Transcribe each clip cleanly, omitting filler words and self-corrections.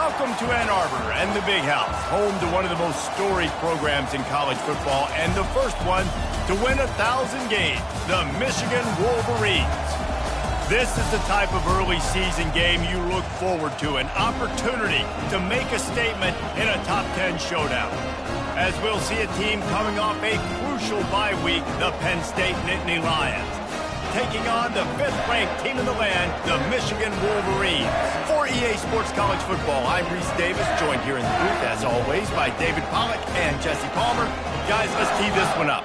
Welcome to Ann Arbor and the Big House, home to one of the most storied programs in college football and the first one to win 1,000 games, the Michigan Wolverines. This is the type of early season game you look forward to, an opportunity to make a statement in a top 10 showdown. As we'll see a team coming off a crucial bye week, the Penn State Nittany Lions, taking on the 5th-ranked team in the land, the Michigan Wolverines. For EA Sports College Football, I'm Reese Davis, joined here in the booth, as always, by David Pollack and Jesse Palmer. Guys, let's tee this one up.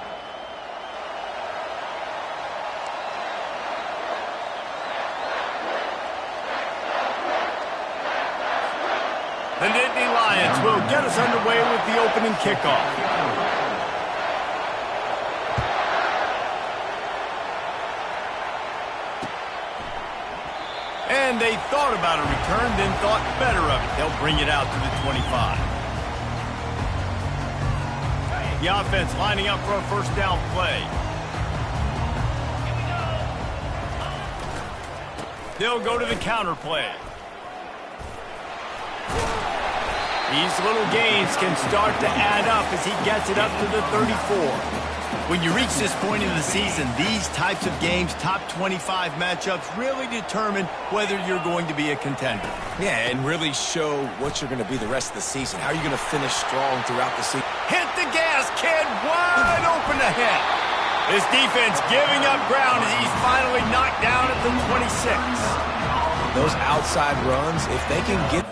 The Nittany Lions will get us underway with the opening kickoff. And they thought about a return, then thought better of it. They'll bring it out to the 25. The offense lining up for a first down play. They'll go to the counter play. These little gains can start to add up as he gets it up to the 34. When you reach this point in the season, these types of games, top 25 matchups, really determine whether you're going to be a contender. Yeah, and really show what you're going to be the rest of the season. How are you going to finish strong throughout the season? Hit the gas, kid! Wide open ahead. This defense giving up ground as he's finally knocked down at the 26. Those outside runs, if they can get...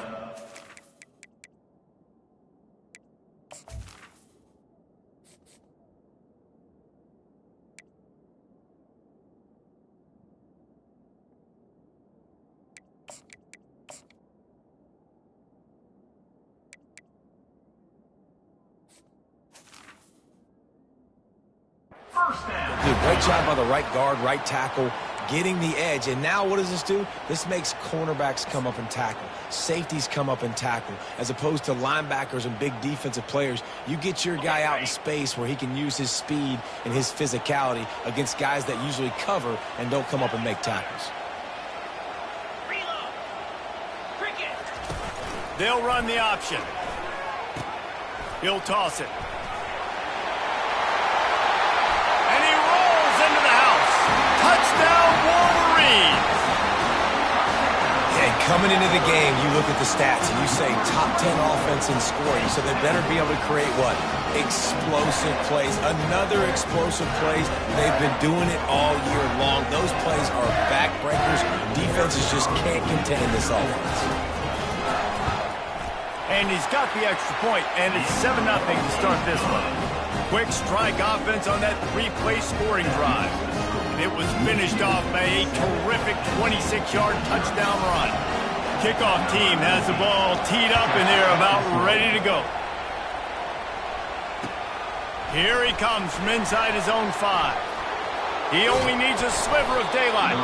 Dude, great job by the right guard, right tackle, getting the edge. And now what does this do? This makes cornerbacks come up and tackle. Safeties come up and tackle. As opposed to linebackers and big defensive players, you get your guy out in space where he can use his speed and his physicality against guys that usually cover and don't come up and make tackles. They'll run the option. He'll toss it. Touchdown, Wolverines! And coming into the game, you look at the stats and you say top 10 offense in scoring, so they better be able to create what? Explosive plays. Another explosive plays. They've been doing it all year long. Those plays are backbreakers. Defenses just can't contain this offense. And he's got the extra point, and it's 7-0 to start this one. Quick strike offense on that 3-play scoring drive. It was finished off by a terrific 26-yard touchdown run. Kickoff team has the ball teed up, and they're about ready to go. Here he comes from inside his own 5. He only needs a sliver of daylight.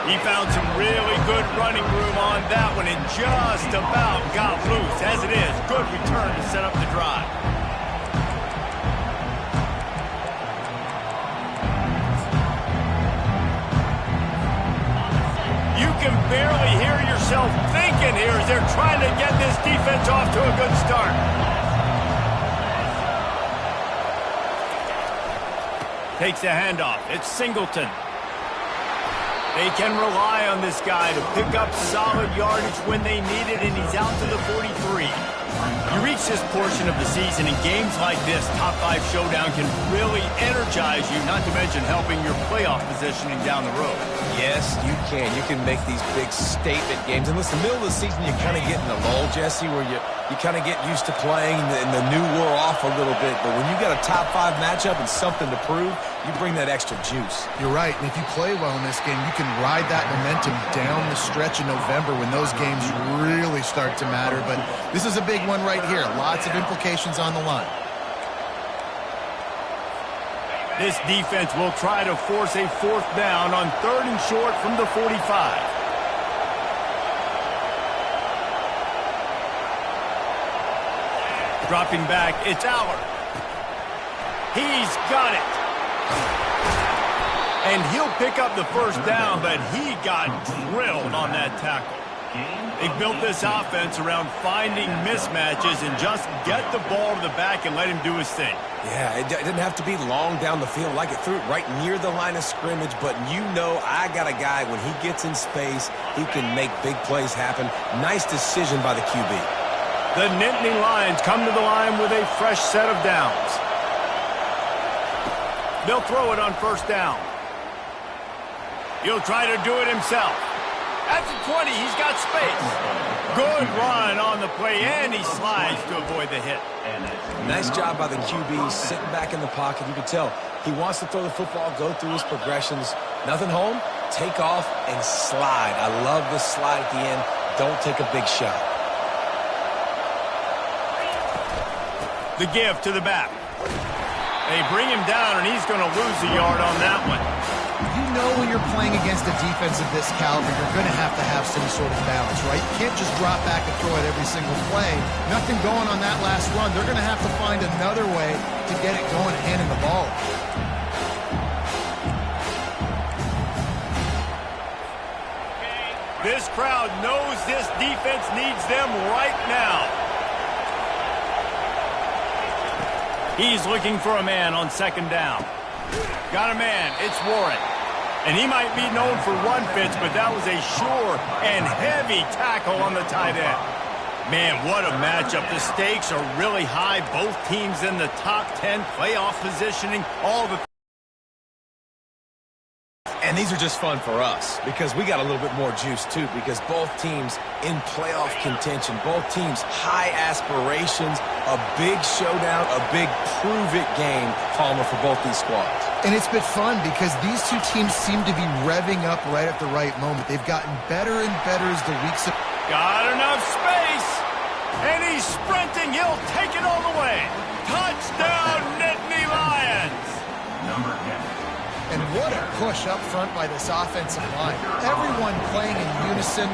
He found some really good running room on that one and just about got loose. As it is, good return to set up the drive. You can barely hear yourself thinking here as they're trying to get this defense off to a good start. Takes the handoff. It's Singleton. They can rely on this guy to pick up solid yardage when they need it, and he's out to the 43. You reach this portion of the season, and games like this, top 5 showdown, can really energize you, not to mention helping your playoff positioning down the road. Yes, you can. You can make these big statement games. And listen, middle of the season, you kind of get in the lull, Jesse, where you kind of get used to playing and the new wore off a little bit. But when you got a top 5 matchup and something to prove, you bring that extra juice. You're right. And if you play well in this game, you can ride that momentum down the stretch in November when those games really start to matter. But this is a big one right here. Lots of implications on the line. This defense will try to force a 4th down on 3rd and short from the 45. Dropping back, it's Aller. He's got it. And he'll pick up the first down, but he got drilled on that tackle. They built this offense around finding mismatches and just get the ball to the back and let him do his thing. Yeah, it didn't have to be long down the field. Like it threw it right near the line of scrimmage, but you know I got a guy, when he gets in space, he can make big plays happen. Nice decision by the QB. The Nittany Lions come to the line with a fresh set of downs. They'll throw it on first down. He'll try to do it himself. At the 20, he's got space. Good run on the play, and he slides to avoid the hit. Nice job by the QB, sitting back in the pocket. You can tell he wants to throw the football, go through his progressions. Nothing home, take off, and slide. I love the slide at the end. Don't take a big shot. The give to the back. They bring him down, and he's going to lose a yard on that one. You know when you're playing against a defense of this caliber, you're going to have some sort of balance, right? You can't just drop back and throw it every single play. Nothing going on that last run. They're going to have to find another way to get it going and handing the ball. This crowd knows this defense needs them right now. He's looking for a man on second down. Got a man. It's Warren. And he might be known for run fits, but that was a sure and heavy tackle on the tight end. Man, what a matchup. The stakes are really high. Both teams in the top 10, playoff positioning, all the... And these are just fun for us because we got a little bit more juice, too, because both teams in playoff contention, both teams high aspirations, a big showdown, a big prove-it game, Palmer, for both these squads. And it's been fun because these two teams seem to be revving up right at the right moment. They've gotten better and better as the weeks have... Got enough space, and he's sprinting. He'll take it all the way. Touchdown, Nittany Lions. Number 10. And what a push up front by this offensive line. Everyone playing in unison,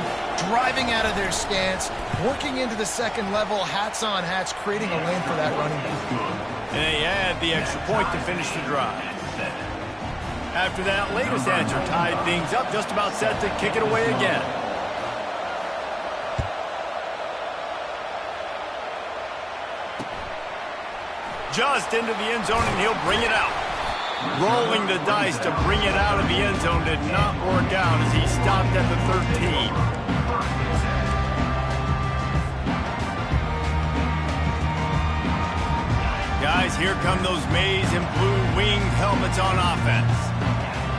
driving out of their stance, working into the second level, hats on hats, creating a lane for that running back. And they add the extra point to finish the drive. After that latest answer tied things up, just about set to kick it away again. Just into the end zone, and he'll bring it out. Rolling the dice to bring it out of the end zone did not work out as he stopped at the 13. Guys, here come those maize and blue winged helmets on offense.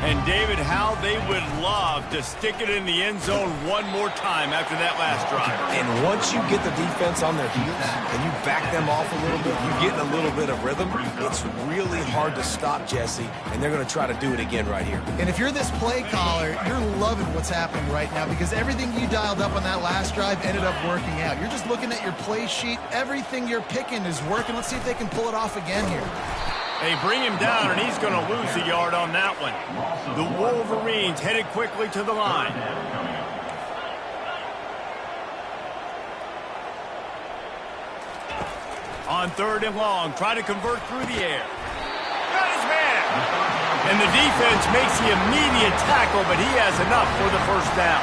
And David, how they would love to stick it in the end zone one more time after that last drive. And once you get the defense on their heels and you back them off a little bit, you get in a little bit of rhythm, it's really hard to stop, Jesse, and they're going to try to do it again right here. And if you're this play caller, you're loving what's happening right now because everything you dialed up on that last drive ended up working out. You're just looking at your play sheet. Everything you're picking is working. Let's see if they can pull it off again here. They bring him down, and he's going to lose a yard on that one. The Wolverines headed quickly to the line. On third and long, try to convert through the air. Got his man! And the defense makes the immediate tackle, but he has enough for the first down.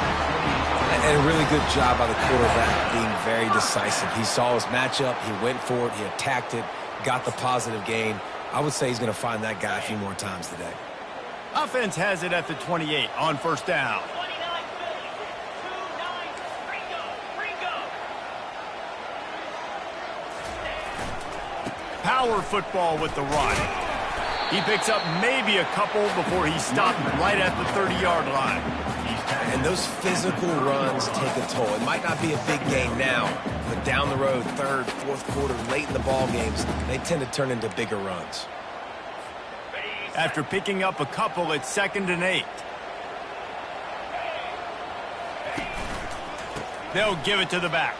And a really good job by the quarterback being very decisive. He saw his matchup, he went for it, he attacked it, got the positive gain. I would say he's going to find that guy a few more times today. Offense has it at the 28 on first down. Power football with the run. He picks up maybe a couple before he's stopped right at the 30-yard line. And those physical runs take a toll. It might not be a big gain now, but down the road, third, fourth quarter, late in the ball games, they tend to turn into bigger runs. After picking up a couple, it's 2nd and 8. They'll give it to the back.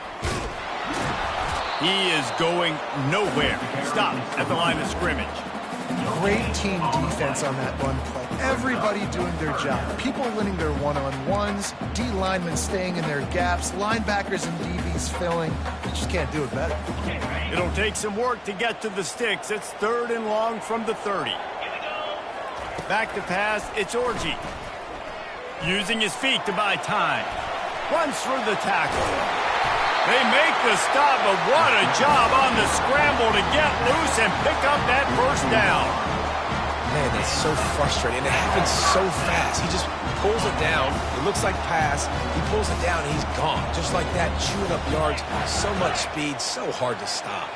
He is going nowhere. Stop at the line of scrimmage. Great team defense on that run play. Everybody doing their job. People winning their one-on-ones, D linemen staying in their gaps, linebackers and DBs filling. You just can't do it better. It'll take some work to get to the sticks. It's 3rd and long from the 30. Back to pass, it's Orji. Using his feet to buy time. runs through the tackle. They make the stop, but what a job on the scramble to get loose and pick up that first down. Man, that's so frustrating. It happens so fast. He just pulls it down. It looks like pass. He pulls it down, and he's gone. Just like that, chewing up yards. So much speed, so hard to stop.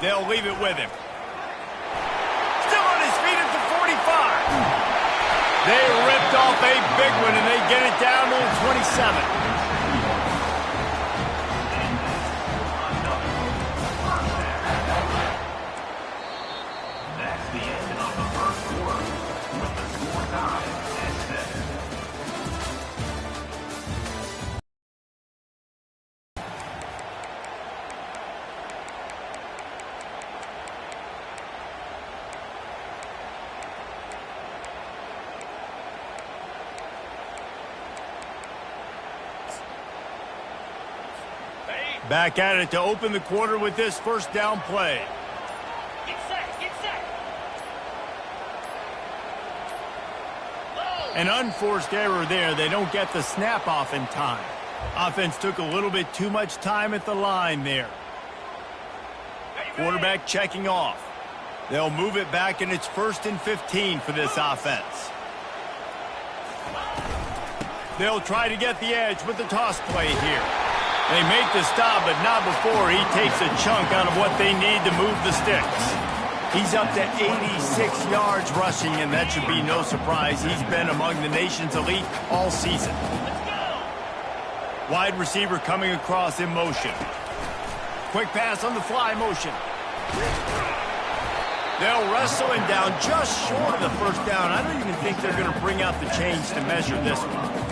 They'll leave it with him. Still on his feet at the 45. They ripped off a big one, and they get it down to the 27. Back at it to open the quarter with this first down play. Get set, get set. An unforced error there. They don't get the snap off in time. Offense took a little bit too much time at the line there. Quarterback checking off. They'll move it back, and it's 1st and 15 for this offense. They'll try to get the edge with the toss play here. They make the stop, but not before he takes a chunk out of what they need to move the sticks. He's up to 86 yards rushing, and that should be no surprise. He's been among the nation's elite all season. Wide receiver coming across in motion. Quick pass on the fly motion. They'll wrestle him down just short of the first down. I don't even think they're going to bring out the chains to measure this one.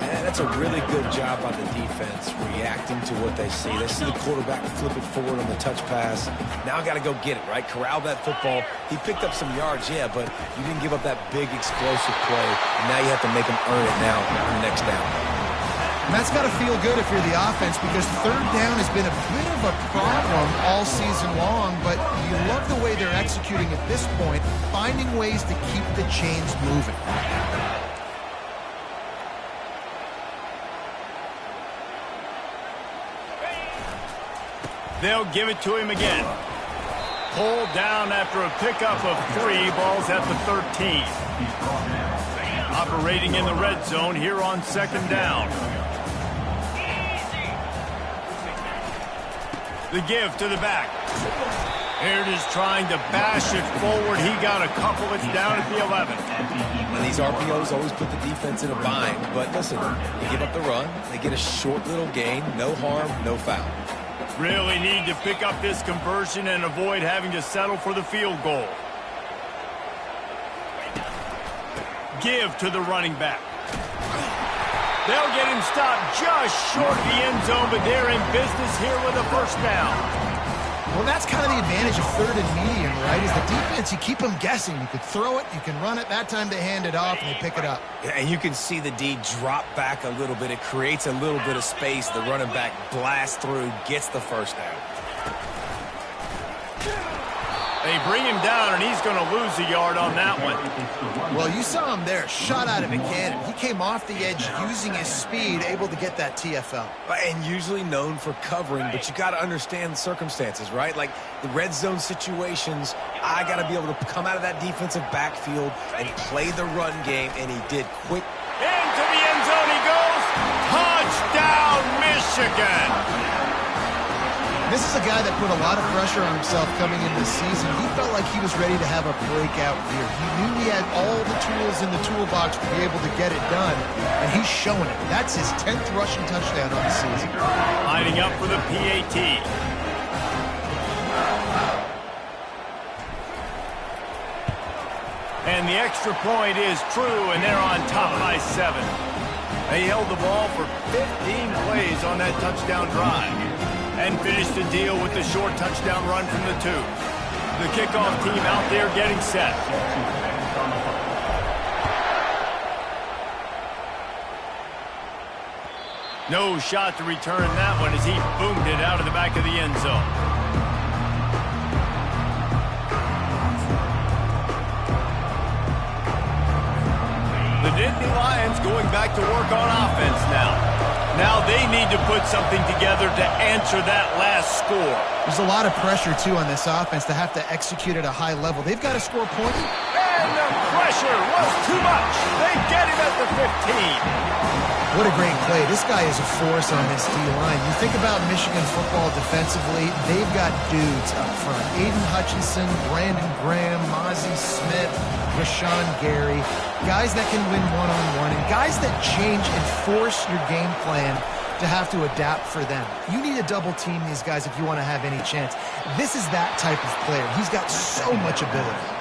Man, that's a really good job by the defense reacting to what they see. They see the quarterback flip it forward on the touch pass. Now I got to go get it, right? Corral that football. He picked up some yards, yeah, but you didn't give up that big explosive play. And now you have to make him earn it now on the next down. And that's got to feel good if you're the offense, because third down has been a bit of a problem all season long, but you love the way they're executing at this point, finding ways to keep the chains moving. They'll give it to him again. Pulled down after a pickup of 3, balls at the 13. Operating in the red zone here on 2nd down. The give to the back. Here it is trying to bash it forward. He got a couple. It's down at the 11. And these RPOs always put the defense in a bind. But listen, they give up the run. They get a short little gain. No harm, no foul. Really need to pick up this conversion and avoid having to settle for the field goal. Give to the running back. They'll get him stopped just short of the end zone, but they're in business here with a first down. Well, that's kind of the advantage of 3rd and medium, right? Is the defense, you keep them guessing. You could throw it, you can run it. That time they hand it off and they pick it up. And you can see the D drop back a little bit. It creates a little bit of space. The running back blasts through, gets the first down. They bring him down, and he's going to lose a yard on that one. Well, you saw him there, shot out of a cannon. He came off the edge using his speed, able to get that TFL. And usually known for covering, but you got to understand the circumstances, right? Like the red zone situations, I got to be able to come out of that defensive backfield and play the run game, and he did quick. Into the end zone he goes. Touchdown, Michigan. This is a guy that put a lot of pressure on himself coming into the season. He felt like he was ready to have a breakout year. He knew he had all the tools in the toolbox to be able to get it done, and he's showing it. That's his 10th rushing touchdown on the season. Lining up for the PAT. And the extra point is true, and they're on top by 7. They held the ball for 15 plays on that touchdown drive and finished the deal with the short touchdown run from the 2. The kickoff team out there getting set. No shot to return that one as he boomed it out of the back of the end zone. back to work on offense now. Now they need to put something together to answer that last score. There's a lot of pressure, too, on this offense to have to execute at a high level. They've got to score points. And the pressure was too much. They get him at the 15. What a great play. This guy is a force on this D-line. You think about Michigan football defensively, they've got dudes up front. Aiden Hutchinson, Brandon Graham, Mozzie Smith, Rashawn Gary. Guys that can win one-on-one and guys that change and force your game plan to have to adapt for them. You need to double team these guys if you want to have any chance. This is that type of player. He's got so much ability.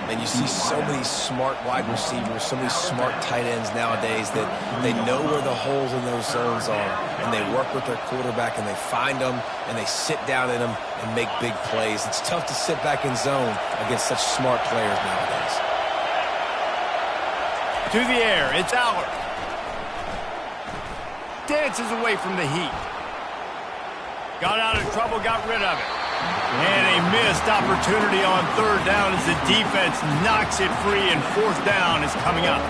And you see so many smart wide receivers, so many smart tight ends nowadays that they know where the holes in those zones are, and they work with their quarterback, and they find them, and they sit down in them and make big plays. It's tough to sit back in zone against such smart players nowadays. To the air, it's Allard. Dances away from the heat. Got out of trouble, got rid of it. And a missed opportunity on third down as the defense knocks it free, and fourth down is coming up.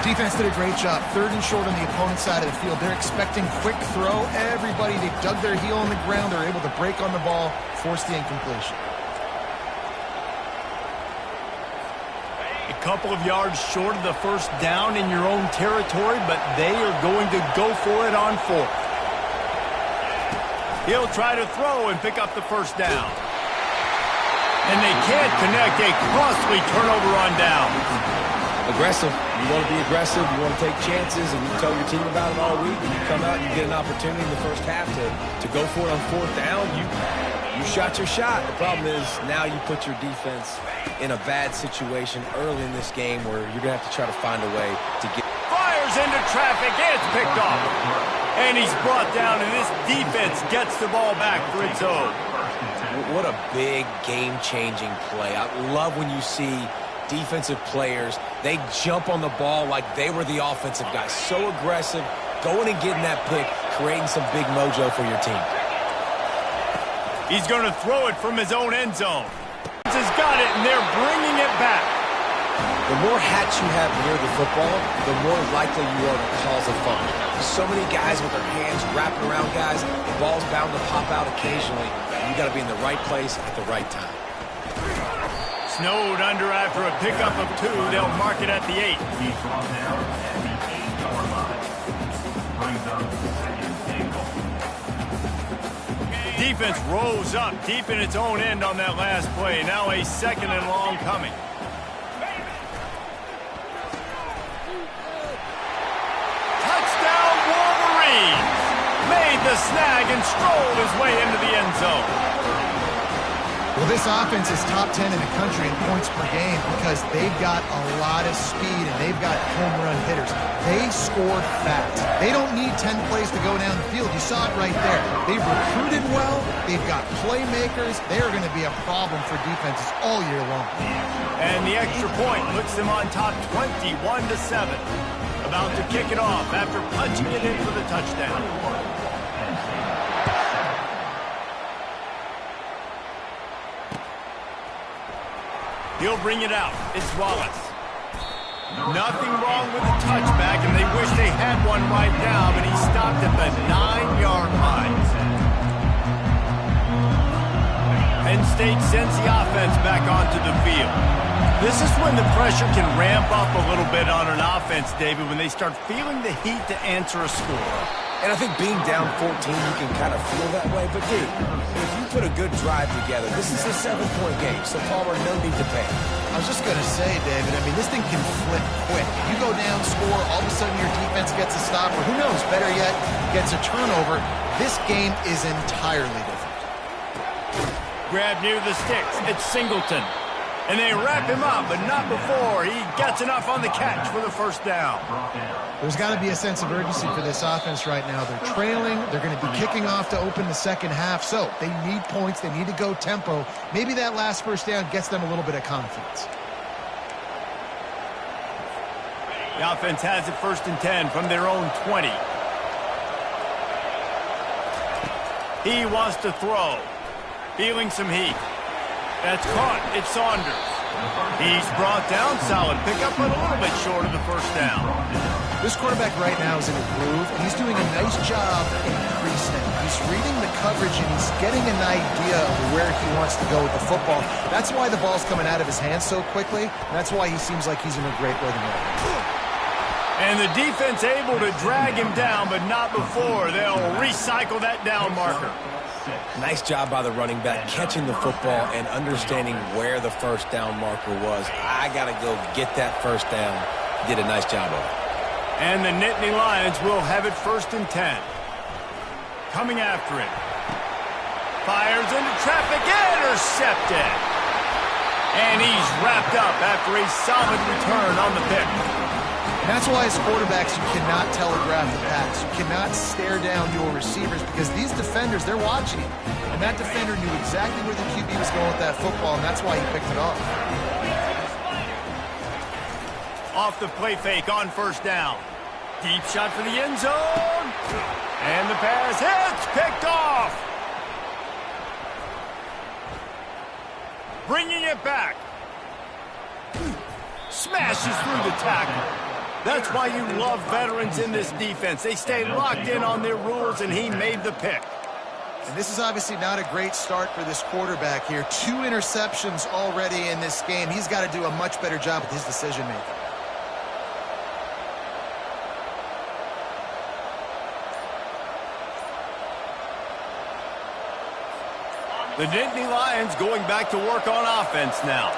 Defense did a great job. Third and short on the opponent's side of the field. They're expecting quick throw. Everybody, they dug their heel on the ground. They're able to break on the ball, force the incompletion. A couple of yards short of the first down in your own territory, but they are going to go for it on fourth. He'll try to throw and pick up the first down. And they can't connect. A costly turnover on down. Aggressive. You want to be aggressive. You want to take chances, and you tell your team about it all week. And you come out and you get an opportunity in the first half to go for it on fourth down. You shot your shot. The problem is now you put your defense in a bad situation early in this game where you're going to have to try to find a way to get. Fires into traffic. It's picked off. And he's brought down, and this defense gets the ball back for its own. What a big game-changing play. I love when you see defensive players, they jump on the ball like they were the offensive guys. So aggressive, going and getting that pick, creating some big mojo for your team. He's going to throw it from his own end zone. Has got it, and they're bringing it back. The more hats you have near the football, the more likely you are to cause a fumble. So many guys with their hands wrapping around guys, the ball's bound to pop out occasionally. You got to be in the right place at the right time. Snowed under after a pickup of 2. They'll mark it at the 8. Defense rose up deep in its own end on that last play. Now a second and long coming. Touchdown Wolverines! Made the snag and strolled his way into the end zone. Well, this offense is top 10 in the country in points per game because they've got a lot of speed and they've got home run hitters. They scored fast. They don't need 10 plays to go down the field. You saw it right there. They've recruited well. They've got playmakers. They're going to be a problem for defenses all year long. And the extra point puts them on top 21-7. About to kick it off after punching it in for the touchdown. He'll bring it out. It's Wallace. Nothing wrong with the touchback, and they wish they had one right now, but he stopped at the 9-yard line. Penn State sends the offense back onto the field. This is when the pressure can ramp up a little bit on an offense, David, when they start feeling the heat to answer a score. And I think being down 14, you can kind of feel that way. But, dude, if you put a good drive together, this is a 7-point game, so Palmer, no need to panic. I was just going to say, David, I mean, this thing can flip quick. You go down, score, all of a sudden your defense gets a stop, or who knows, better yet, gets a turnover. This game is entirely different. Grab near the sticks. It's Singleton. And they wrap him up, but not before he gets enough on the catch for the first down. There's got to be a sense of urgency for this offense right now. They're trailing. They're going to be kicking off to open the second half. So they need points. They need to go tempo. Maybe that last first down gets them a little bit of confidence. The offense has it 1st and 10 from their own 20. He wants to throw. Feeling some heat. That's caught. It's Saunders. He's brought down. Solid pickup, but a little bit short of the first down. This quarterback right now is in a groove, and he's doing a nice job increasing. He's reading the coverage, and he's getting an idea of where he wants to go with the football. That's why the ball's coming out of his hands so quickly, and that's why he seems like he's in a great rhythm right now. And the defense able to drag him down, but not before. They'll recycle that down marker. Nice job by the running back, catching the football and understanding where the first down marker was. I got to go get that first down. Did a nice job of it. And the Nittany Lions will have it 1st and 10. Coming after it. Fires into traffic, intercepted. And he's wrapped up after a solid return on the pick. And that's why as quarterbacks, you cannot telegraph the pass. You cannot stare down your receivers because these defenders, they're watching him. And that defender knew exactly where the QB was going with that football, and that's why he picked it off. Off the play fake on 1st down. Deep shot for the end zone. And the pass hits, picked off. Bringing it back. Smashes through the tackle. That's why you love veterans in this defense. They stay locked in on their rules, and he made the pick. And this is obviously not a great start for this quarterback here. 2 interceptions already in this game. He's got to do a much better job with his decision-making. The Nittany Lions going back to work on offense now.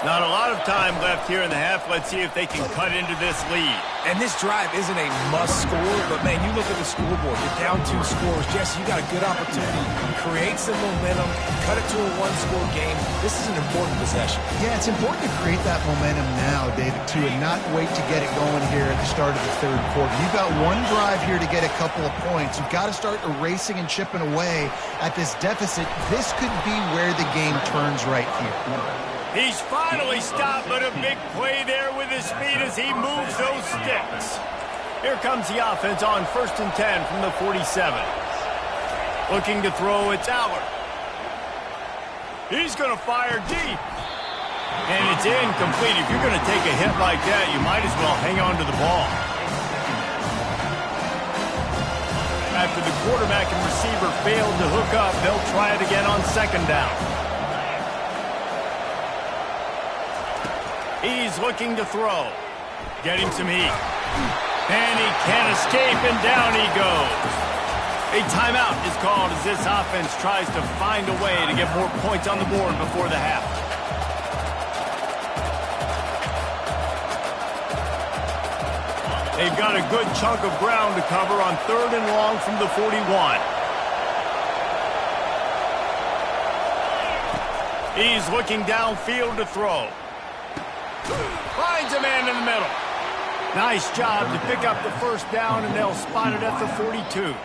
Not a lot of time left here in the half. Let's see if they can cut into this lead. And this drive isn't a must score, but, man, you look at the scoreboard. You're down 2 scores. Jesse, you got a good opportunity. Create some momentum. Cut it to a 1-score game. This is an important possession. Yeah, it's important to create that momentum now, David, too, and not wait to get it going here at the start of the 3rd quarter. You've got 1 drive here to get a couple of points. You've got to start erasing and chipping away at this deficit. This could be where the game turns right here. He's finally stopped, but a big play there with his feet as he moves those sticks. Here comes the offense on 1st and 10 from the 47. Looking to throw, it's Allard. He's going to fire deep. And it's incomplete. If you're going to take a hit like that, you might as well hang on to the ball. After the quarterback and receiver failed to hook up, they'll try it again on 2nd down. He's looking to throw. Getting some heat. And he can't escape, and down he goes. A timeout is called as this offense tries to find a way to get more points on the board before the half. They've got a good chunk of ground to cover on 3rd and long from the 41. He's looking downfield to throw. Finds a man in the middle. Nice job to pick up the 1st down, and they'll spot it at the 42.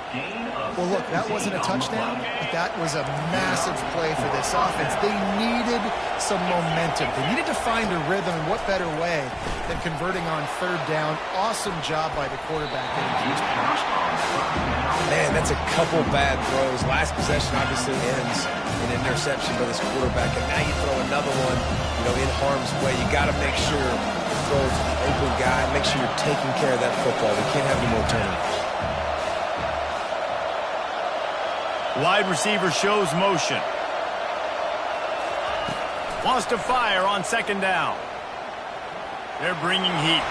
Well, look, that wasn't a touchdown, but that was a massive play for this offense. They needed some momentum. They needed to find a rhythm, and what better way than converting on 3rd down. Awesome job by the quarterback getting to his punch. Man, that's a couple bad throws. Last possession obviously ends in an interception by this quarterback, and now you throw another one, in harm's way. You got to make sure you throw it to the open guy. Make sure you're taking care of that football. We can't have any more turnovers. Wide receiver shows motion. Wants to fire on 2nd down. They're bringing heat.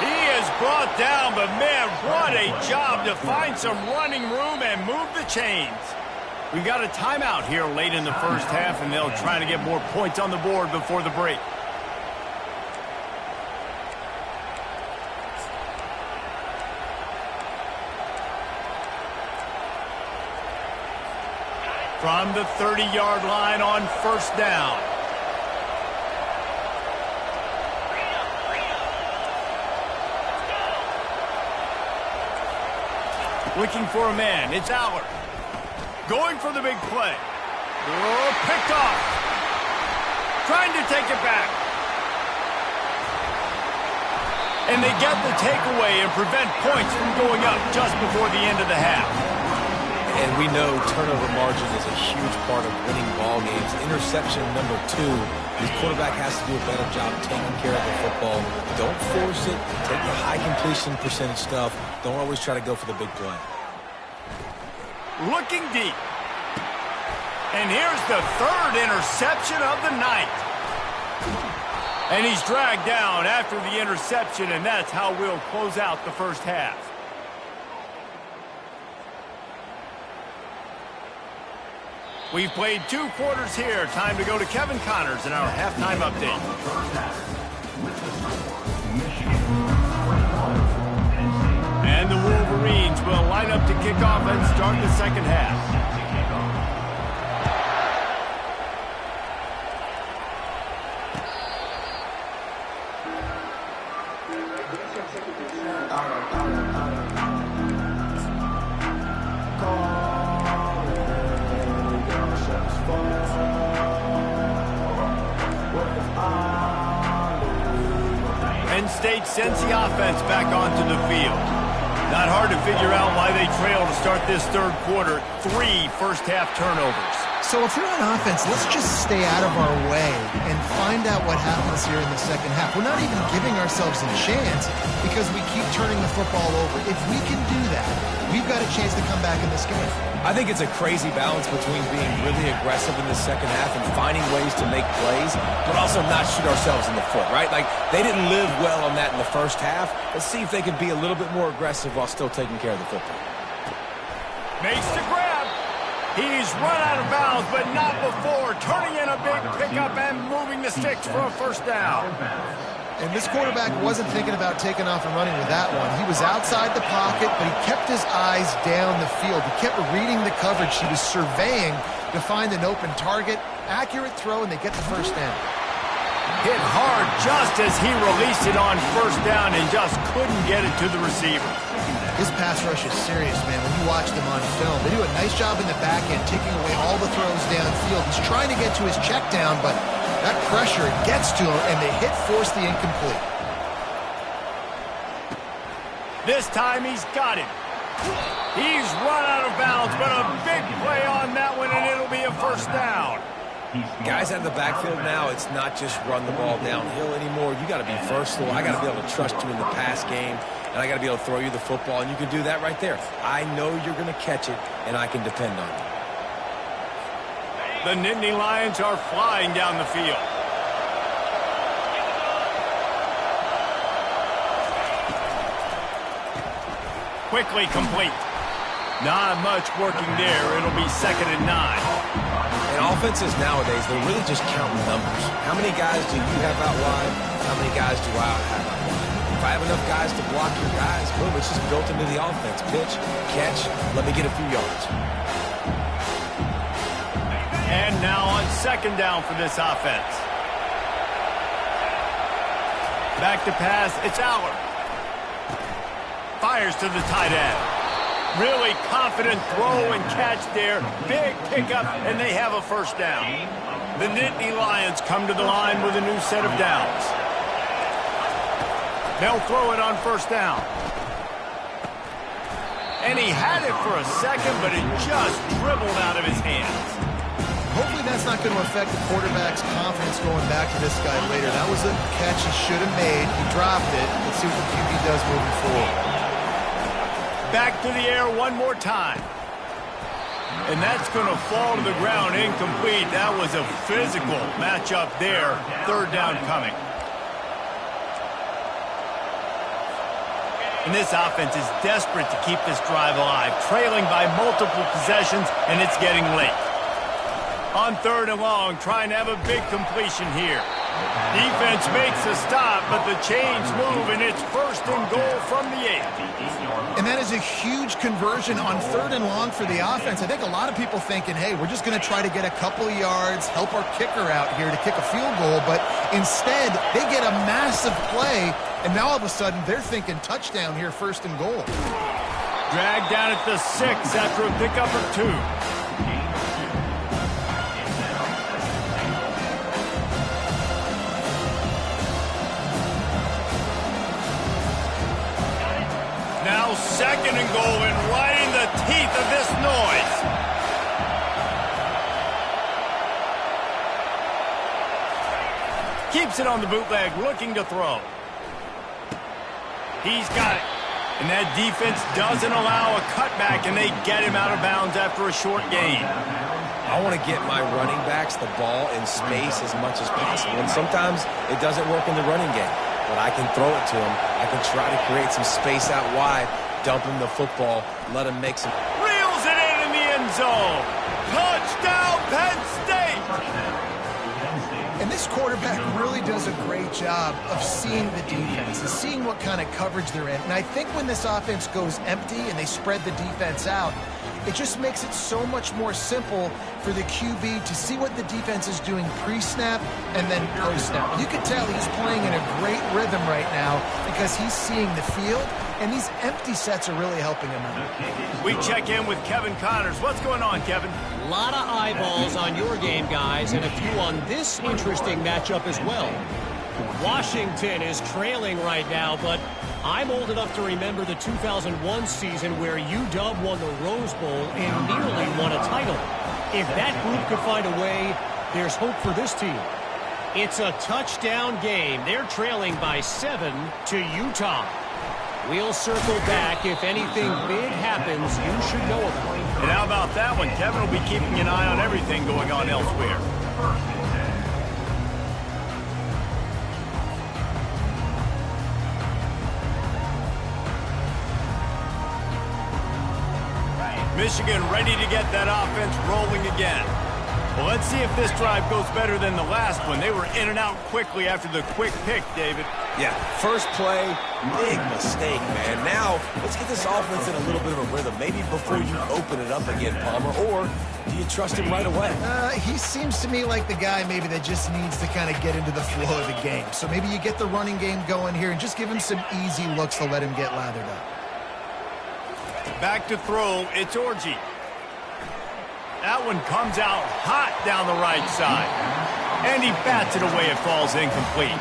He is brought down, but man, what a job to find some running room and move the chains. We got a timeout here late in the 1st half, and they'll try to get more points on the board before the break. From the 30-yard line on 1st down. Looking for a man. It's Allard. Going for the big play. Oh, picked off. Trying to take it back. And they get the takeaway and prevent points from going up just before the end of the half. And And we know turnover margin is a huge part of winning ball games. Interception number 2. His quarterback has to do a better job taking care of the football. Don't force it. Take the high completion percentage stuff. Don't always try to go for the big play. Looking deep. And here's the 3rd interception of the night. And he's dragged down after the interception, and that's how we'll close out the first half. We've played 2 quarters here. Time to go to Kevin Connors in our halftime update. And the Wolverines will line up to kick off and start the second half. Penn State sends the offense back onto the field. Not hard to figure out why they trail to start this 3rd quarter. 3 first-half turnovers. So if you're on offense, let's just stay out of our way and find out what happens here in the second half. We're not even giving ourselves a chance because we keep turning the football over. If we can do that, we've got a chance to come back in this game. I think it's a crazy balance between being really aggressive in the second half and finding ways to make plays, but also not shoot ourselves in the foot, right? Like, they didn't live well on that in the first half. Let's see if they can be a little bit more aggressive while still taking care of the football. Makes the grab. He's run out of bounds, but not before turning in a big pickup and moving the sticks for a first down. And this quarterback wasn't thinking about taking off and running with that one. He was outside the pocket, but he kept his eyes down the field. He kept reading the coverage. He was surveying to find an open target. Accurate throw, and they get the first down. Hit hard just as he released it on first down and just couldn't get it to the receiver. His pass rush is serious, man. When you watch them on film, they do a nice job in the back end, taking away all the throws downfield. He's trying to get to his check down, but that pressure gets to him, and the hit forced the incomplete. This time he's got it. He's run out of bounds, but a big play on that one, and it'll be a first down. Guys out of the backfield now, it's not just run the ball downhill anymore. You got to be versatile. I got to be able to trust you in the pass game, and I got to be able to throw you the football, and you can do that right there. I know you're going to catch it, and I can depend on you. The Nittany Lions are flying down the field. Quickly complete. Not much working there. It'll be 2nd and 9. And offenses nowadays, they're really just counting numbers. How many guys do you have out wide? How many guys do I have out wide? If I have enough guys to block your guys, boom, it's just built into the offense. Pitch, catch, let me get a few yards. And now on 2nd down for this offense. Back to pass, it's Aller. Fires to the tight end. Really confident throw and catch there. Big pickup, and they have a first down. The Nittany Lions come to the line with a new set of downs. They'll throw it on first down. And he had it for a second, but it just dribbled out of his hands. Hopefully that's not going to affect the quarterback's confidence going back to this guy later. That was a catch he should have made. He dropped it. Let's see what the QB does moving forward. Back to the air one more time. And that's going to fall to the ground incomplete. That was a physical matchup there. 3rd down coming. And this offense is desperate to keep this drive alive, trailing by multiple possessions, and it's getting late. On 3rd and long, trying to have a big completion here. Defense makes a stop, but the chains move, and it's 1st and goal from the 8. And that is a huge conversion on 3rd and long for the offense. I think a lot of people thinking, hey, we're just going to try to get a couple of yards, help our kicker out here to kick a field goal. But instead, they get a massive play, and now all of a sudden they're thinking touchdown here, 1st and goal. Dragged down at the 6 after a pickup or 2. Now 2nd and goal, and right in the teeth of this noise. Keeps it on the bootleg, looking to throw. He's got it. And that defense doesn't allow a cutback, and they get him out of bounds after a short gain. I want to get my running backs the ball in space as much as possible. And sometimes it doesn't work in the running game. But I can throw it to him. I can try to create some space out wide, dump him the football, let him make some... Reels it in the end zone. Touchdown, Penn State! And this quarterback really does a great job of seeing the defense and seeing what kind of coverage they're in. And I think when this offense goes empty and they spread the defense out, it just makes it so much more simple for the QB to see what the defense is doing pre-snap and then post-snap. You can tell he's playing in a great rhythm right now because he's seeing the field, and these empty sets are really helping him out. We check in with Kevin Connors. What's going on, Kevin? A lot of eyeballs on your game, guys, and a few on this interesting matchup as well. Washington is trailing right now, but I'm old enough to remember the 2001 season where UW won the Rose Bowl and nearly won a title. If that group could find a way, there's hope for this team. It's a touchdown game. They're trailing by 7 to Utah. We'll circle back. If anything big happens, you should know about it. And how about that one? Kevin will be keeping an eye on everything going on elsewhere. Michigan ready to get that offense rolling again. Well, let's see if this drive goes better than the last one. They were in and out quickly after the quick pick, David. Yeah, first play, big mistake, man. Now, let's get this offense in a little bit of a rhythm. Maybe before you open it up again, Palmer, or do you trust him right away? He seems to me like the guy maybe that just needs to kind of get into the flow of the game. So maybe you get the running game going here and just give him some easy looks to let him get lathered up. Back to throw, it's Orji. That one comes out hot down the right side. And he bats it away, it falls incomplete.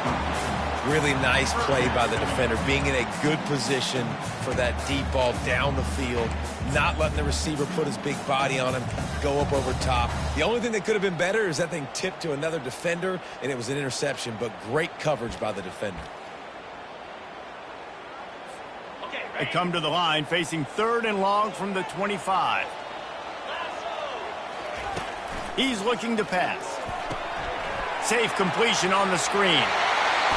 Really nice play by the defender, being in a good position for that deep ball down the field, not letting the receiver put his big body on him, go up over top. The only thing that could have been better is that thing tipped to another defender, and it was an interception, but great coverage by the defender. They come to the line, facing 3rd and long from the 25. He's looking to pass. Safe completion on the screen.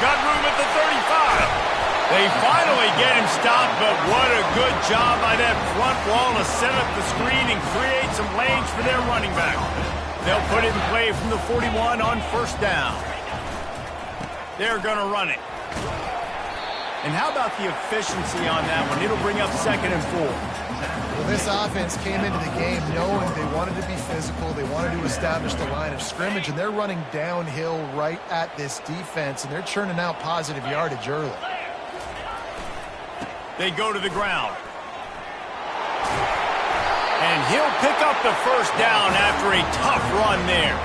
Got room at the 35. They finally get him stopped, but what a good job by that front wall to set up the screen and create some lanes for their running back. They'll put it in play from the 41 on 1st down. They're going to run it. And how about the efficiency on that one? It'll bring up 2nd and 4. Well, this offense came into the game knowing they wanted to be physical. They wanted to establish the line of scrimmage, and they're running downhill right at this defense, and they're churning out positive yardage early. They go to the ground. And he'll pick up the 1st down after a tough run there.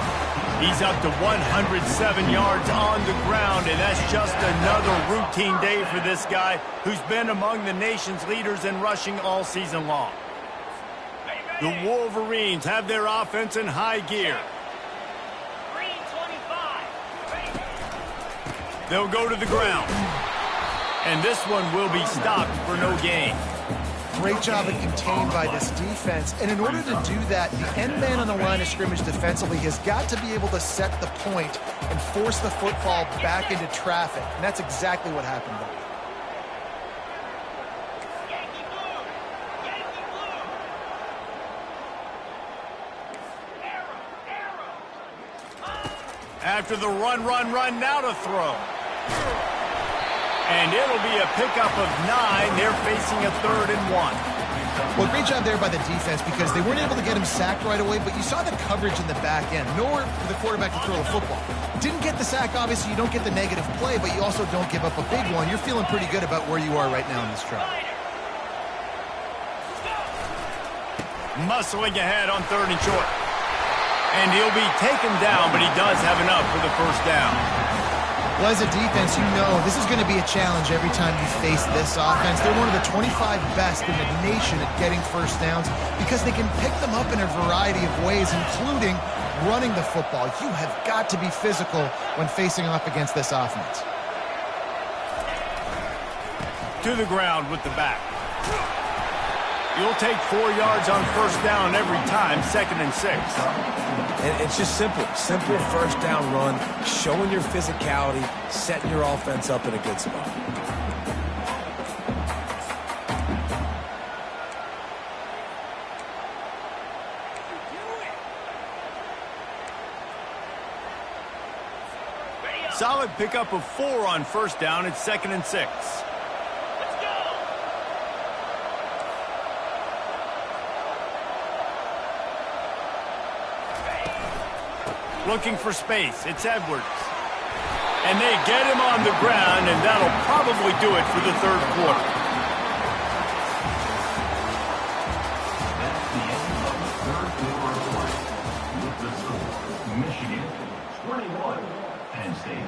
He's up to 107 yards on the ground, and that's just another routine day for this guy who's been among the nation's leaders in rushing all season long. The Wolverines have their offense in high gear. They'll go to the ground. And this one will be stopped for no gain. Great job of contained by this defense. And in order to do that, the end man on the line of scrimmage defensively has got to be able to set the point and force the football back into traffic. And that's exactly what happened there. After the run, now to throw. And it'll be a pickup of 9. They're facing a 3rd and 1. Well, great job there by the defense because they weren't able to get him sacked right away, but you saw the coverage in the back end. Nowhere for the quarterback to throw the football. Didn't get the sack, obviously. You don't get the negative play, but you also don't give up a big one. You're feeling pretty good about where you are right now in this drive. Muscling ahead on 3rd and short. And he'll be taken down, but he does have enough for the 1st down. Well, as a defense, you know this is going to be a challenge every time you face this offense. They're one of the 25 best in the nation at getting 1st downs because they can pick them up in a variety of ways, including running the football. You have got to be physical when facing off against this offense. To the ground with the back. You'll take 4 yards on first down every time, 2nd and 6. And it's just simple first down run, showing your physicality, setting your offense up in a good spot. Solid pickup of 4 on first down. It's 2nd and 6. Looking for space. It's Edwards. And they get him on the ground, and that'll probably do it for the 3rd quarter. That's the end of the 3rd quarter of play. With the score, Michigan 21, Penn State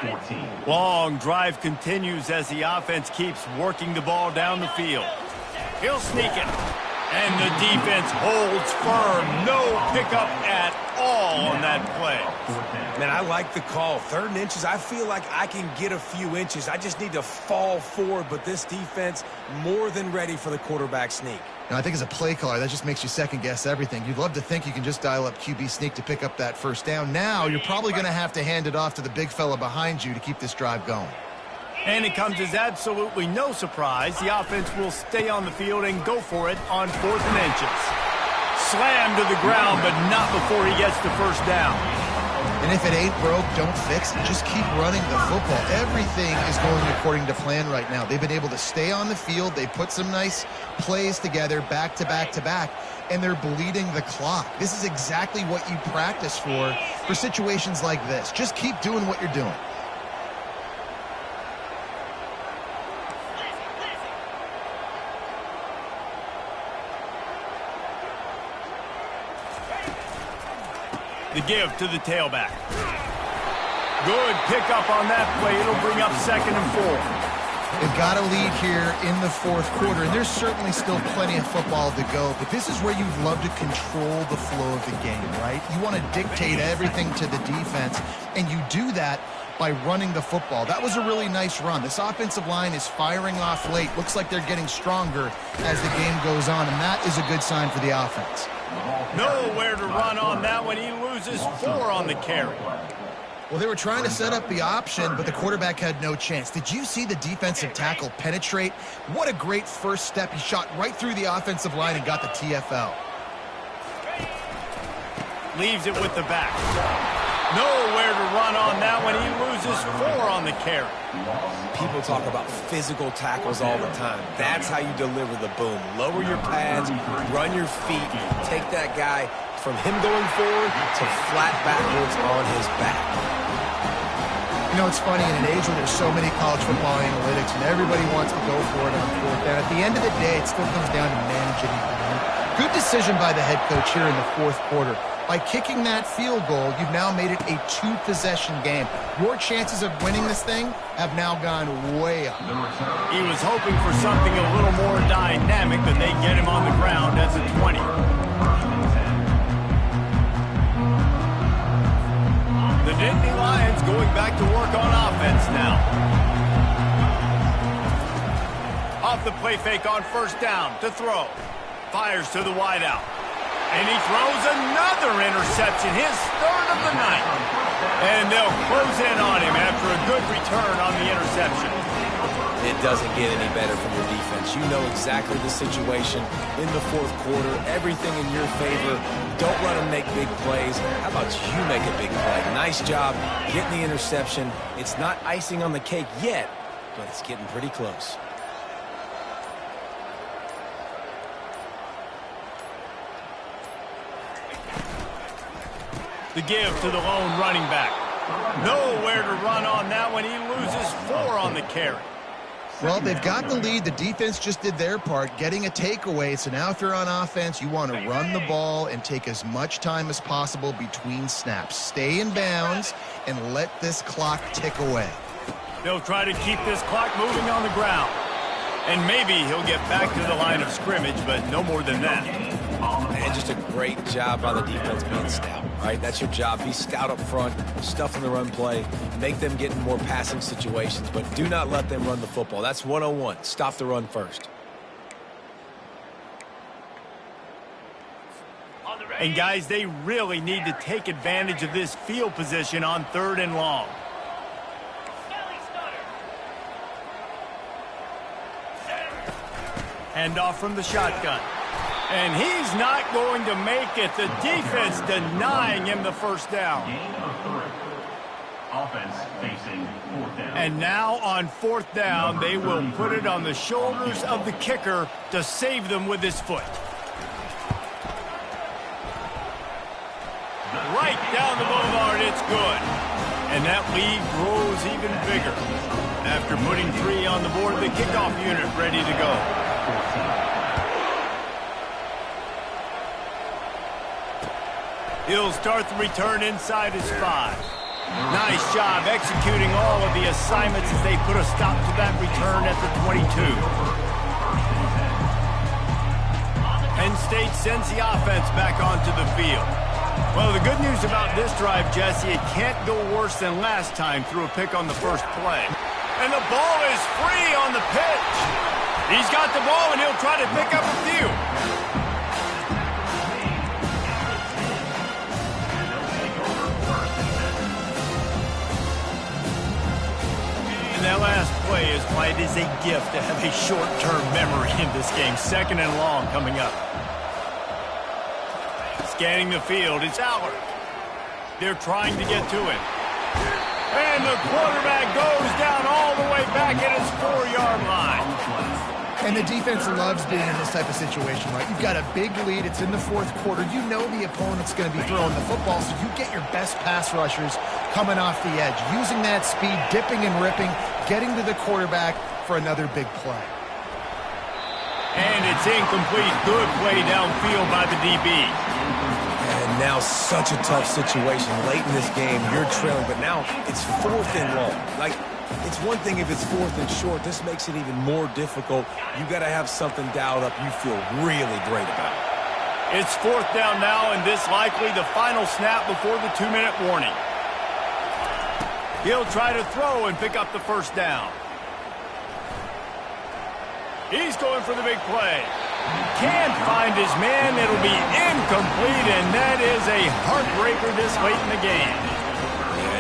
14. Long drive continues as the offense keeps working the ball down the field. He'll sneak it. And the defense holds firm. No pickup at all on that play. Man, I like the call. 3rd and inches, I feel like I can get a few inches. I just need to fall forward, but this defense more than ready for the quarterback sneak. Now, I think as a play caller, that just makes you second-guess everything. You'd love to think you can just dial up QB sneak to pick up that first down. Now, you're probably going to have to hand it off to the big fella behind you to keep this drive going. And it comes as absolutely no surprise. The offense will stay on the field and go for it on 4th and inches. Slammed to the ground, but not before he gets the first down. And if it ain't broke, don't fix it. Just keep running the football. Everything is going according to plan right now. They've been able to stay on the field. They put some nice plays together back to back to back, and they're bleeding the clock. This is exactly what you practice for situations like this. Just keep doing what you're doing. The give to the tailback. Good pickup on that play. It'll bring up 2nd and 4. They've got a lead here in the 4th quarter, and there's certainly still plenty of football to go, but this is where you'd love to control the flow of the game, right? You want to dictate everything to the defense, and you do that by running the football. That was a really nice run. This offensive line is firing off late. Looks like they're getting stronger as the game goes on, and that is a good sign for the offense. Nowhere to run on that one. He loses 4 on the carry. Well, they were trying to set up the option, but the quarterback had no chance. Did you see the defensive tackle penetrate? What a great first step. He shot right through the offensive line and got the TFL. Leaves it with the back. Nowhere to run on that one. He loses 4 on the carry. People talk about physical tackles all the time. That's how you deliver the boom. Lower your pads, run your feet, take that guy from him going forward to flat backwards on his back. You know, it's funny, in an age where there's so many college football analytics and everybody wants to go for it on 4th down, at the end of the day, it still comes down to managing the game. Good decision by the head coach here in the 4th quarter. By kicking that field goal, you've now made it a 2-possession game. Your chances of winning this thing have now gone way up. He was hoping for something a little more dynamic, but they get him on the ground as a 20. The Nittany Lions going back to work on offense now. Off the play fake on first down to throw. Fires to the wideout. And he throws another interception, his 3rd of the night. And they'll close in on him after a good return on the interception. It doesn't get any better from your defense. You know exactly the situation in the 4th quarter. Everything in your favor. Don't let them make big plays. How about you make a big play? Nice job getting the interception. It's not icing on the cake yet, but it's getting pretty close. The give to the lone running back. Nowhere to run on that one. He loses 4 on the carry. Well, they've got the lead. The defense just did their part, getting a takeaway. So now if you're on offense, you want to run the ball and take as much time as possible between snaps. Stay in bounds and let this clock tick away. They'll try to keep this clock moving on the ground. And maybe he'll get back to the line of scrimmage, but no more than that. And just a great job by the defense being stout. All right, that's your job. Be stout up front, stuff in the run play, make them get in more passing situations, but do not let them run the football. That's 101. Stop the run first. And guys, they really need to take advantage of this field position on 3rd and long. Hand off from the shotgun. And he's not going to make it. The defense denying him the first down. Gain of 3. Offense facing 4th down. And now on 4th down, they will put it on the shoulders of the kicker to save them with his foot. Right down the boulevard, it's good. And that lead grows even bigger. After putting 3 on the board, the kickoff unit ready to go. He'll start the return inside his 5. Nice job executing all of the assignments as they put a stop to that return at the 22. Penn State sends the offense back onto the field. Well, the good news about this drive, Jesse, it can't go worse than last time through a pick on the first play. And the ball is free on the pitch. He's got the ball, and he'll try to pick up a few. And that last play is why it is a gift to have a short-term memory in this game. 2nd and long coming up. Scanning the field, it's Allard. They're trying to get to it. And the quarterback goes down all the way back at his 4-yard line. And the defense loves being in this type of situation, right? You've got a big lead. It's in the 4th quarter. You know the opponent's going to be throwing the football, so you get your best pass rushers coming off the edge, using that speed, dipping and ripping, getting to the quarterback for another big play. And it's incomplete. Good play downfield by the DB. And now such a tough situation. Late in this game, you're trailing, but now it's 4th and long. Like, it's one thing if it's 4th and short. This makes it even more difficult. You got to have something dialed up you feel really great about. It's 4th down now, and this likely the final snap before the 2-minute warning. He'll try to throw and pick up the first down. He's going for the big play. Can't find his man. It'll be incomplete, and that is a heartbreaker this late in the game.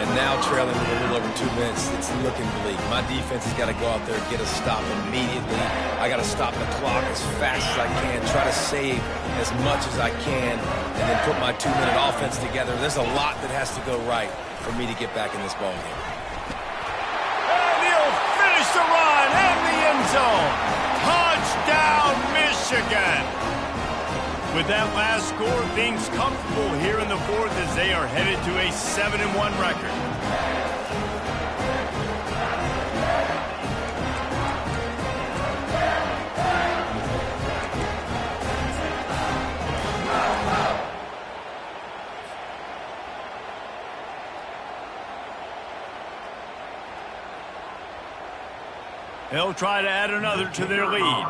And now trailing with a little over 2 minutes, it's looking bleak. My defense has got to go out there and get a stop immediately. I got to stop the clock as fast as I can, try to save as much as I can, and then put my 2-minute offense together. There's a lot that has to go right for me to get back in this ball game. And he'll finish the run in the end zone. Touchdown, Michigan! With that last score, things comfortable here in the 4th as they are headed to a 7-1 record. They'll try to add another to their lead.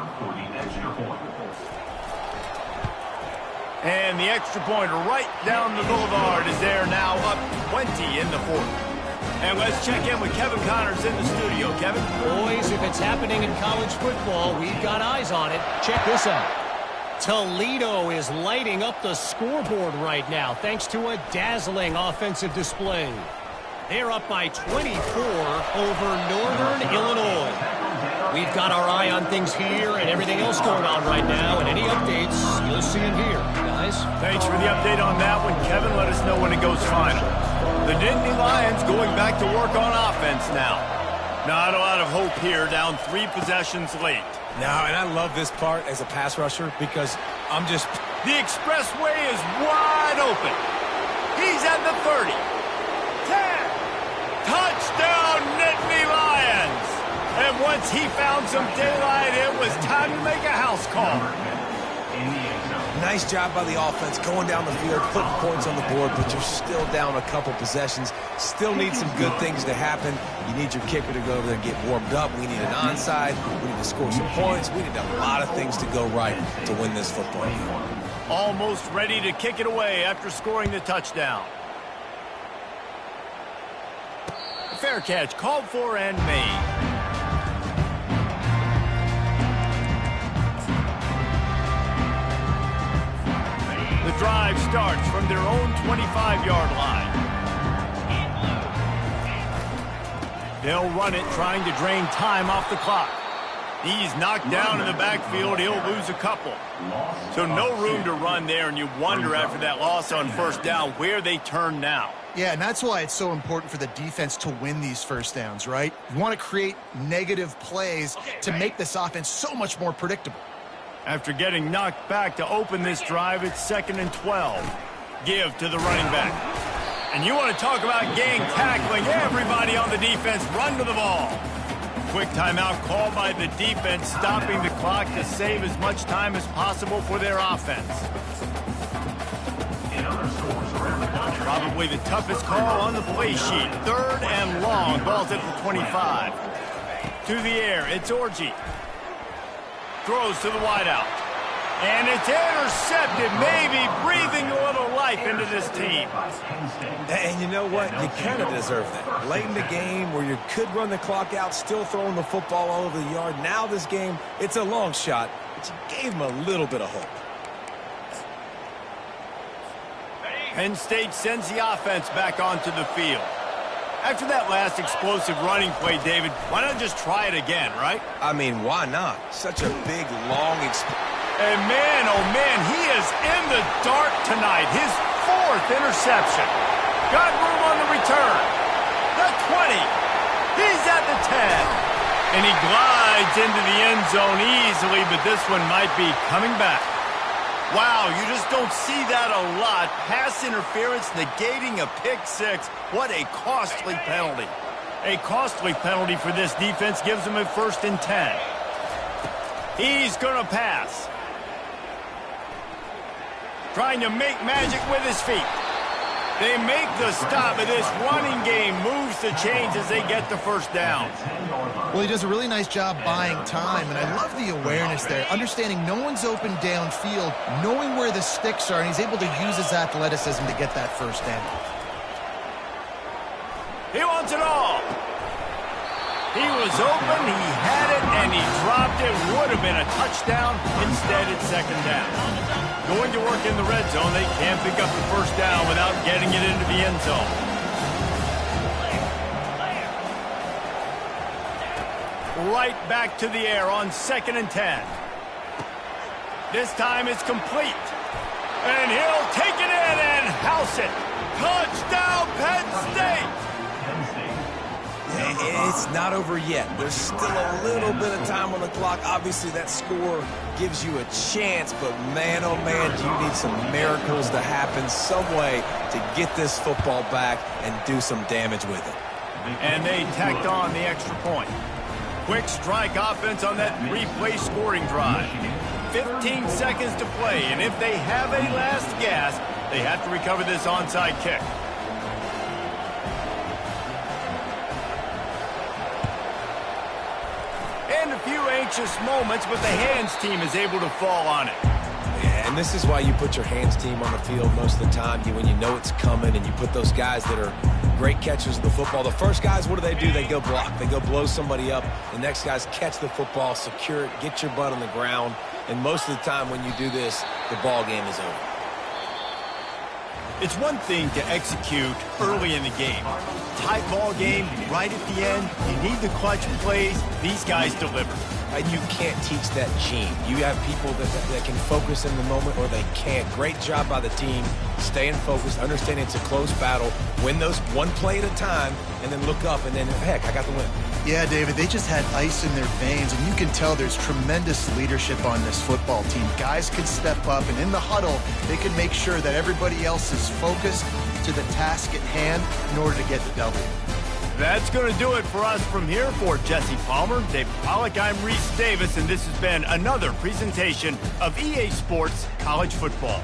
And the extra point right down the boulevard is there now up 20 in the 4th. And let's check in with Kevin Connors in the studio. Kevin? Boys, if it's happening in college football, we've got eyes on it. Check this out. Toledo is lighting up the scoreboard right now thanks to a dazzling offensive display. They're up by 24 over Northern Illinois. We've got our eye on things here and everything else going on right now, and any updates, you'll see them here, guys. Thanks for the update on that one, Kevin. Let us know when it goes final. The Nittany Lions going back to work on offense now. Not a lot of hope here, down 3 possessions late. No, and I love this part as a pass rusher because I'm just... The expressway is wide open. He's at the 30. 10. Touchdown, Nittany Lions. And once he found some daylight, it was time to make a house call. Nice job by the offense going down the field, putting points on the board, but you're still down a couple possessions. Still need some good things to happen. You need your kicker to go over there and get warmed up. We need an onside. We need to score some points. We need a lot of things to go right to win this football game. Almost ready to kick it away after scoring the touchdown. Fair catch called for and made. The drive starts from their own 25-yard line. They'll run it, trying to drain time off the clock. He's knocked down in the backfield. He'll lose a couple. So no room to run there, and you wonder after that loss on first down where they turn now. Yeah, and that's why it's so important for the defense to win these first downs, right? You want to create negative plays to make this offense so much more predictable. After getting knocked back to open this drive, it's 2nd and 12. Give to the running back. And you want to talk about gang tackling. Everybody on the defense run to the ball. Quick timeout called by the defense, stopping the clock to save as much time as possible for their offense. Probably the toughest call on the play sheet. 3rd and long. Ball's at the 25. To the air, it's Orji. Throws to the wideout. And it's intercepted, maybe breathing a little life into this team. And you know what? You kind of deserve that. Late in the game where you could run the clock out, still throwing the football all over the yard. Now this game, it's a long shot, but you gave him a little bit of hope. Penn State sends the offense back onto the field. After that last explosive running play, David, why not just try it again, right? I mean, why not? Such a big, long And man, oh man, he is in the dark tonight. His 4th interception. Got room on the return. The 20. He's at the 10. And he glides into the end zone easily, but this one might be coming back. Wow, you just don't see that a lot. Pass interference negating a pick 6. What a costly penalty. A costly penalty for this defense gives them a 1st and 10. He's going to pass. Trying to make magic with his feet. They make the stop, but this running game moves the chains as they get the first down. Well, he does a really nice job buying time, and I love the awareness there. Understanding no one's open downfield, knowing where the sticks are, and he's able to use his athleticism to get that first down. He wants it all. He was open, he had it, and he dropped it. Would have been a touchdown. Instead, it's 2nd down. Going to work in the red zone, they can't pick up the first down without getting it into the end zone. Right back to the air on 2nd and 10. This time it's complete. And he'll take it in and house it. Touchdown, Penn State! It's not over yet. There's still a little bit of time on the clock. Obviously, that score gives you a chance, but man, oh man, do you need some miracles to happen some way to get this football back and do some damage with it. And they tacked on the extra point. Quick strike offense on that 3-play scoring drive. 15 seconds to play, and if they have a last gasp, they have to recover this onside kick. And a few anxious moments, but the hands team is able to fall on it. Yeah, and this is why you put your hands team on the field most of the time. When you know it's coming, and you put those guys that are great catchers of the football. The first guys, what do? They go block. They go blow somebody up. The next guys catch the football, secure it, get your butt on the ground. And most of the time when you do this, the ball game is over. It's one thing to execute early in the game. Tight ball game, right at the end, you need the clutch plays. These guys deliver. And you can't teach that gene. You have people that can focus in the moment or they can't. Great job by the team, staying focused, understanding it's a close battle, win those one play at a time, and then look up, and then, heck, I got the win. Yeah, David, they just had ice in their veins, and you can tell there's tremendous leadership on this football team. Guys can step up, and in the huddle, they can make sure that everybody else is focused to the task at hand in order to get the W. That's going to do it for us from here. For Jesse Palmer, David Pollack, I'm Reese Davis, and this has been another presentation of EA Sports College Football.